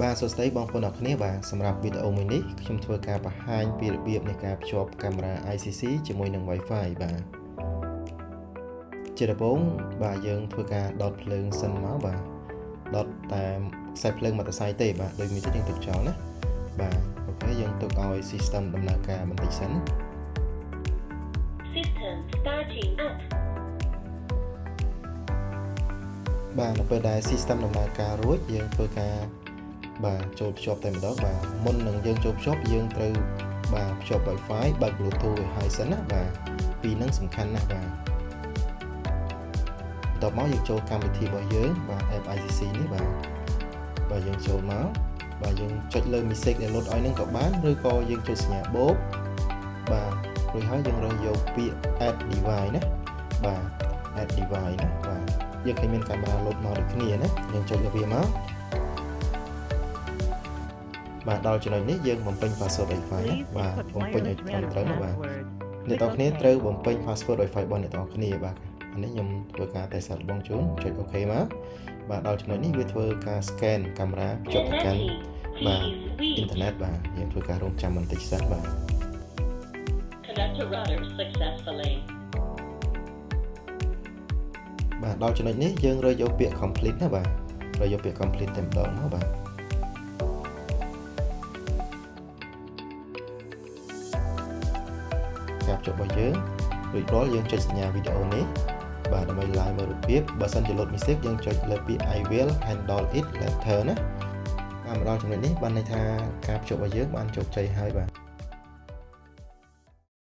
បាទសួស្តីបងប្អូនអរគ្នាបាទសម្រាប់វីដេអូមួយនេះខ្ញុំធ្វើការបង្ហាញពីរបៀបនៃការភ្ជាប់កាមេរ៉ា ICC ជាមួយនឹង Wi-Fi បាទជាដំបូងបាទយើងធ្វើការដុតភ្លើងសិនមកបាទដុតតាមខ្សែភ្លើងមកតសៃទេបាទដូចនេះទៅយើងទុកចោលណាបាទអូខេយើងទុកឲ្យ system ដំណើរការបន្តិចសិន System starting up បាទនៅពេលដែល system ដំណើរការរួចយើងធ្វើការបាទចូលភ្ជាប់តែម្ដងបាទមុននឹងយើងចូលភ្ជាប់យើងត្រូវបាទភ្ជាប់ Wi-Fi បើក Bluetooth ឲ្យហើយសិនណាបាទពីរហ្នឹងសំខាន់ណាស់បាទបន្ទាប់មកយើងចូលកម្មវិធីរបស់យើងបាទ app ICC នេះបាទយើងចូលមកបាទយើងចុចលើ message download ឲ្យនឹងក៏បានឬក៏យើងចុចសញ្ញាបូកបាទរួចហើយយើងរើសយកពាក្យ add device ណាបាទ add device ណាបាទយើងឃើញមានកាមេរ៉ា load មកដូចគ្នាណាយើងចុចលើវាមកបាទដល់ចំណុចនេះយើងបំពេញ password Wi-Fi ណាបាទបំពេញឲ្យត្រឹមត្រូវណាបាទអ្នកទាំងគ្នាត្រូវបំពេញ password Wi-Fi របស់អ្នកទាំងគ្នាបាទអានេះខ្ញុំធ្វើការតែសាកល្បងជូនចុច OK មកបាទដល់ចំណុចនេះវាធ្វើការ scan កាមេរ៉ាភ្ជាប់ទៅកាន់បាទអ៊ីនធឺណិតបាទយើងធ្វើការរងចាំបន្តិចសិនបាទ Connect to router successfully បាទដល់ចំណុចនេះយើងរើសយកពាក្យ complete ណាបាទរើសយកពាក្យ complete តែម្ដងមកបាទការភ្ជាប់របស់យើងរួចរាល់យើងចុចសញ្ញាវីដេអូនេះបាទដើម្បី live មើលរូបភាពបើសិនជា load message យើងចុចលើពាក្យ I will handle it later ណាមកដល់ចំណុចនេះបានន័យថាការភ្ជាប់របស់យើងបានជោគជ័យហើយបាទ